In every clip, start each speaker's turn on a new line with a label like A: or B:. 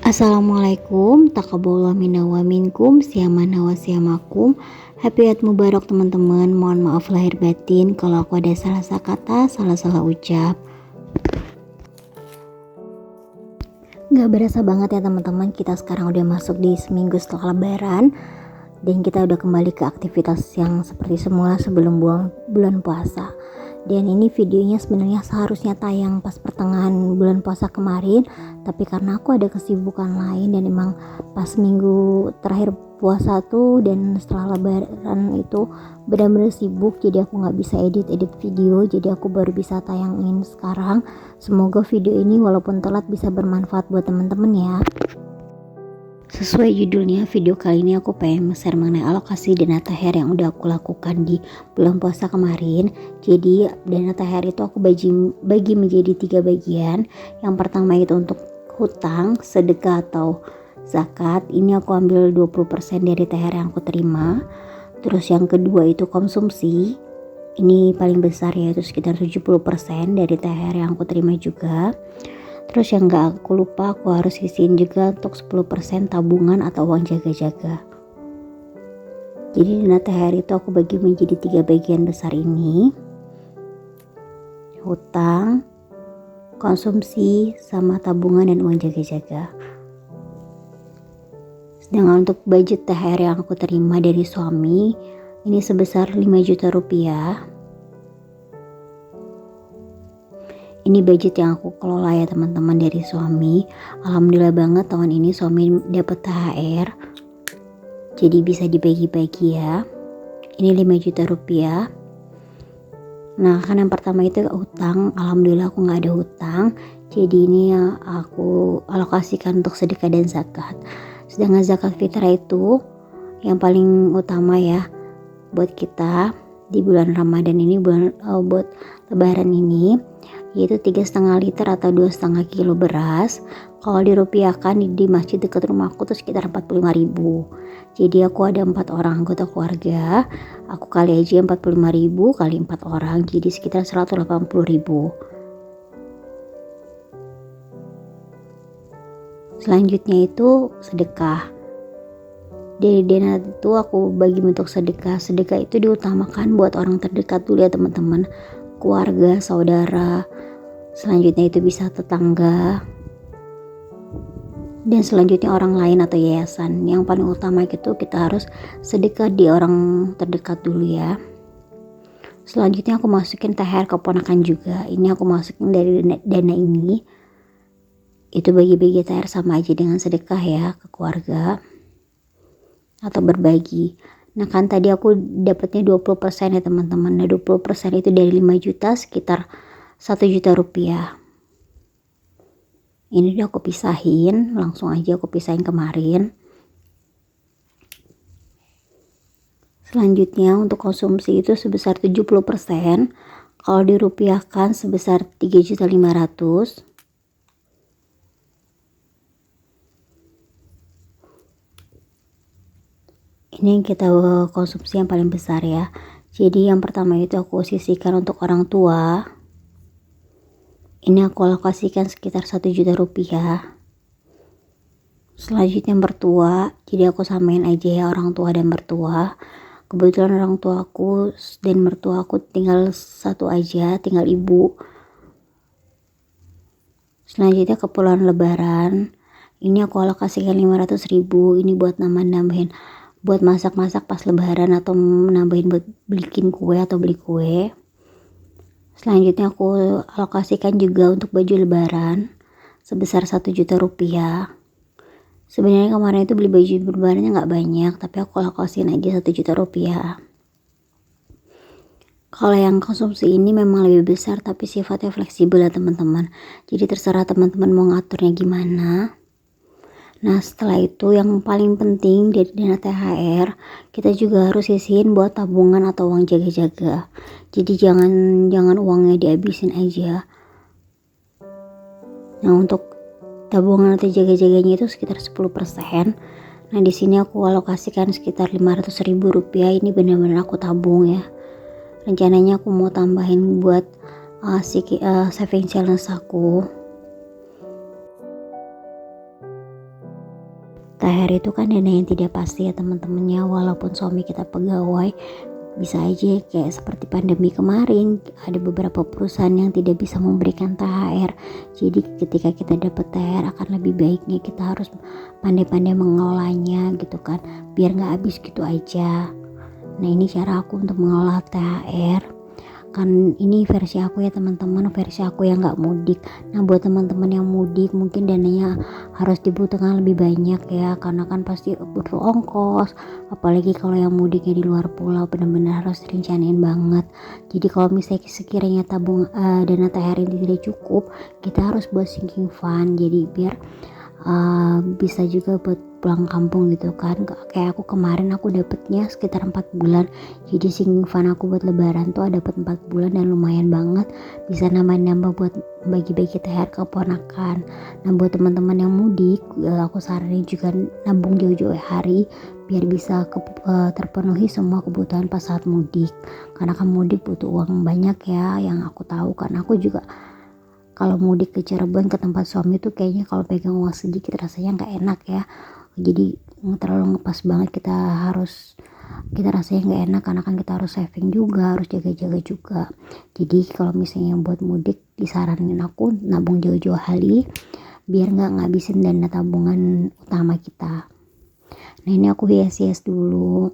A: Assalamualaikum, taqabbalallahu minna wa minkum, siyamana wa siyamakum. Happy Eid Mubarak teman-teman. Mohon maaf lahir batin kalau aku ada salah kata, salah ucap. Gak berasa banget ya teman-teman, kita sekarang udah masuk di seminggu setelah lebaran. Dan kita udah kembali ke aktivitas yang seperti semula sebelum bulan puasa. Dan ini videonya sebenarnya seharusnya tayang pas pertengahan bulan puasa kemarin, tapi karena aku ada kesibukan lain dan emang pas minggu terakhir puasa tuh dan setelah lebaran itu benar-benar sibuk, jadi aku nggak bisa edit video, jadi aku baru bisa tayangin sekarang. Semoga video ini walaupun telat bisa bermanfaat buat teman-teman ya. Sesuai judulnya, video kali ini aku pengen share mengenai alokasi dana THR yang udah aku lakukan di bulan puasa kemarin. Jadi dana THR itu aku bagi menjadi 3 bagian. Yang pertama itu untuk hutang, sedekah atau zakat. Ini aku ambil 20% dari THR yang aku terima. Terus yang kedua itu konsumsi. Ini paling besar yaitu sekitar 70% dari THR yang aku terima juga. Terus yang gak aku lupa, aku harus isiin juga untuk 10% tabungan atau uang jaga-jaga. Jadi dana THR itu aku bagi menjadi 3 bagian besar ini. Hutang, konsumsi, sama tabungan dan uang jaga-jaga. Sedangkan untuk budget THR yang aku terima dari suami, ini sebesar 5 juta rupiah. Ini budget yang aku kelola ya teman-teman dari suami. Alhamdulillah banget tahun ini suami dapat THR. Jadi bisa dibagi-bagi ya. Ini 5 juta rupiah. Nah kan yang pertama itu hutang. Alhamdulillah aku gak ada hutang. Jadi ini aku alokasikan untuk sedekah dan zakat. Sedangkan zakat fitrah itu yang paling utama ya buat kita di bulan Ramadan ini, buat lebaran ini, yaitu 3,5 liter atau 2,5 kilo beras. Kalau dirupiahkan di masjid dekat rumahku tuh sekitar 45.000. Jadi aku ada 4 orang anggota keluarga, aku kali aja 45.000 kali 4 orang, jadi sekitar 180.000. Selanjutnya itu sedekah. Dari dana itu aku bagi bentuk sedekah. Sedekah itu diutamakan buat orang terdekat dulu ya teman-teman, keluarga, saudara. Selanjutnya itu bisa tetangga, dan selanjutnya orang lain atau yayasan. Yang paling utama itu kita harus sedekah di orang terdekat dulu ya. Selanjutnya aku masukin THR keponakan juga. Ini aku masukin dari dana ini. Itu bagi-bagi THR sama aja dengan sedekah ya ke keluarga atau berbagi. Nah kan tadi aku dapatnya 20% ya teman-teman. Nah 20% itu dari 5 juta sekitar 1 juta rupiah. Ini udah aku pisahin, langsung aja aku pisahin kemarin. Selanjutnya untuk konsumsi itu sebesar 70%. Kalau dirupiahkan sebesar 3.500.000. Ini yang kita konsumsi yang paling besar ya. Jadi yang pertama itu aku sisihkan untuk orang tua. Ini aku alokasikan sekitar 1 juta rupiah. Selanjutnya mertua, jadi aku samain aja ya orang tua dan mertua. Kebetulan orang tua aku dan mertua aku tinggal satu aja, tinggal ibu. Selanjutnya keperluan lebaran, ini aku alokasikan 500.000. Ini buat nambahin buat masak-masak pas lebaran atau nambahin buat bikin kue atau beli kue. Selanjutnya aku alokasikan juga untuk baju lebaran sebesar 1 juta rupiah. Sebenarnya kemarin itu beli baju lebarannya gak banyak, tapi aku alokasiin aja 1 juta rupiah. Kalau yang konsumsi ini memang lebih besar tapi sifatnya fleksibel ya teman-teman. Jadi terserah teman-teman mau ngaturnya gimana. Nah setelah itu yang paling penting dari dana THR, kita juga harus sisihin buat tabungan atau uang jaga-jaga. Jadi jangan uangnya dihabisin aja. Nah untuk tabungan atau jaga-jaganya itu sekitar 10%. Nah di sini aku alokasikan sekitar 500.000 rupiah. Ini benar-benar aku tabung ya. Rencananya aku mau tambahin buat saving challenge aku. THR itu kan dana yang tidak pasti ya teman-temannya, walaupun suami kita pegawai, bisa aja kayak seperti pandemi kemarin ada beberapa perusahaan yang tidak bisa memberikan THR. Jadi ketika kita dapat THR akan lebih baiknya kita harus pandai-pandai mengelolanya gitu kan, biar nggak habis gitu aja. Nah ini cara aku untuk mengelola THR. Kan ini versi aku ya teman-teman, versi aku yang nggak mudik. Nah buat teman-teman yang mudik mungkin dananya harus dibutuhkan lebih banyak ya, karena kan pasti butuh ongkos, apalagi kalau yang mudiknya di luar pulau benar-benar harus direncanain banget. Jadi kalau misalnya sekiranya tabung dana THR ini tidak cukup, kita harus buat sinking fund, jadi biar bisa juga buat pulang kampung gitu kan. Kayak aku kemarin aku dapetnya sekitar 4 bulan, jadi sinking fund aku buat lebaran tuh ada dapat 4 bulan dan lumayan banget, bisa nambah-nambah buat bagi-bagi THR ke ponakan. Nah buat teman-teman yang mudik, aku saranin juga nabung jauh-jauh hari biar bisa terpenuhi semua kebutuhan pas saat mudik, karena kan mudik butuh uang banyak ya, yang aku tahu kan. Aku juga kalau mudik ke Cirebon ke tempat suami tuh kayaknya kalau pegang uang sedikit rasanya nggak enak ya, jadi terlalu ngepas banget, kita rasanya nggak enak karena kan kita harus saving juga, harus jaga-jaga juga. Jadi kalau misalnya buat mudik disaranin aku nabung jauh-jauh hari biar nggak ngabisin dana tabungan utama kita. Nah ini aku hias-hias dulu,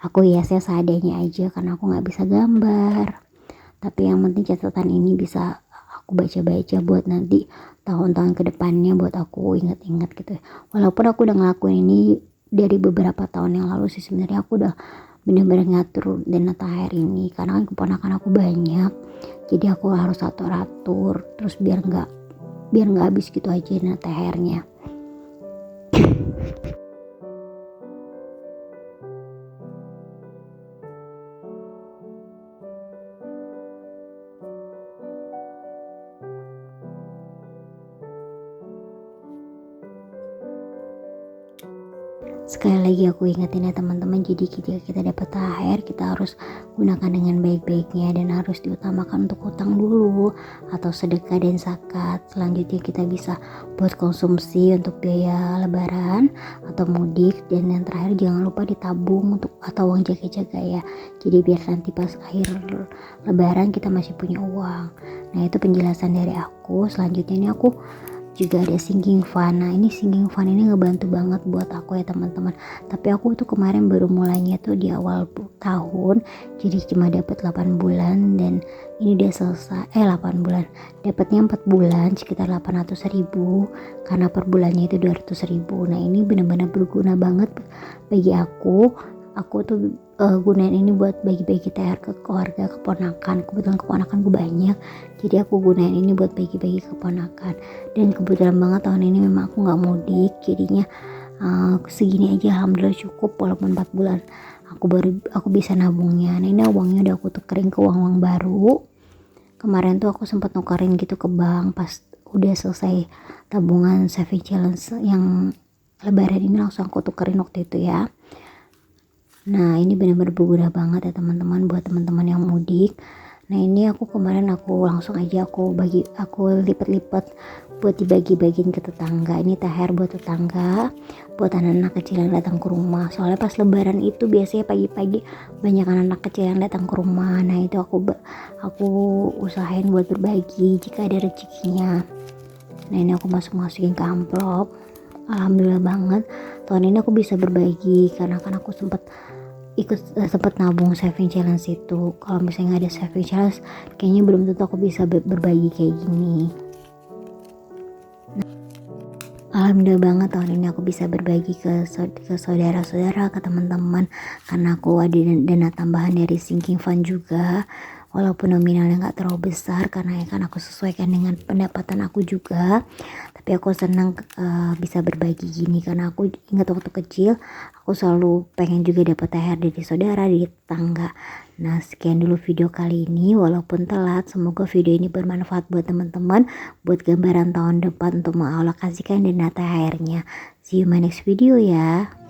A: aku hiasnya seadanya aja karena aku nggak bisa gambar, tapi yang penting catatan ini bisa aku baca-baca buat nanti tahun-tahun kedepannya buat aku ingat-ingat gitu. Walaupun aku udah ngelakuin ini dari beberapa tahun yang lalu sih, sebenarnya aku udah bener-bener ngatur dana THR ini karena kan keponakan aku banyak, jadi aku harus atur-atur terus biar nggak habis gitu aja dana THR-nya. Sekali lagi aku ingetin ya teman-teman, jadi ketika kita dapat THR kita harus gunakan dengan baik-baiknya dan harus diutamakan untuk utang dulu atau sedekah dan zakat. Selanjutnya kita bisa buat konsumsi untuk biaya lebaran atau mudik, dan yang terakhir jangan lupa ditabung untuk atau uang jaga-jaga ya, jadi biar nanti pas akhir lebaran kita masih punya uang. Nah itu penjelasan dari aku. Selanjutnya ini aku juga ada sinking fund. Nah ini sinking fund ini ngebantu banget buat aku ya teman-teman, tapi aku tuh kemarin baru mulainya tuh di awal tahun, jadi cuma dapat 8 bulan dan ini udah selesai 8 bulan, dapatnya 4 bulan sekitar 800.000 karena per bulannya itu 200.000. Nah ini benar-benar berguna banget bagi aku tuh gunain ini buat bagi-bagi THR ke keluarga, keponakan. Kebetulan keponakan gue banyak, jadi aku gunain ini buat bagi-bagi keponakan. Dan kebetulan banget tahun ini memang aku nggak mudik, jadinya segini aja alhamdulillah cukup, walaupun 4 bulan aku bisa nabungnya. Nah ini uangnya udah aku tukerin ke uang baru. Kemarin tuh aku sempat nukerin gitu ke bank pas udah selesai tabungan saving challenge yang lebaran ini, langsung aku tukerin waktu itu ya. Nah ini benar-benar berguna banget ya teman-teman buat teman-teman yang mudik. Nah ini aku kemarin langsung aja aku lipat-lipat buat dibagi-bagiin ke tetangga. Ini THR buat tetangga, buat anak-anak kecil yang datang ke rumah. Soalnya pas lebaran itu biasanya pagi-pagi banyak anak-anak kecil yang datang ke rumah. Nah itu aku usahain buat berbagi jika ada rezekinya. Nah ini aku masukin ke amplop. Alhamdulillah banget tahun ini aku bisa berbagi karena kan aku sempat nabung saving challenge itu. Kalau misalnya nggak ada saving challenge kayaknya belum tentu aku bisa berbagi kayak gini. Alhamdulillah banget tahun ini aku bisa berbagi ke saudara-saudara, ke teman-teman, karena aku ada dana tambahan dari sinking fund juga, walaupun nominalnya nggak terlalu besar karena ya kan aku sesuaikan dengan pendapatan aku juga, tapi aku senang bisa berbagi gini karena aku ingat waktu kecil aku selalu pengen juga dapat THR dari saudara, dari tetangga. Nah sekian dulu video kali ini, walaupun telat, semoga video ini bermanfaat buat teman-teman, buat gambaran tahun depan untuk mengalokasikan dana THR-nya. See you my next video ya.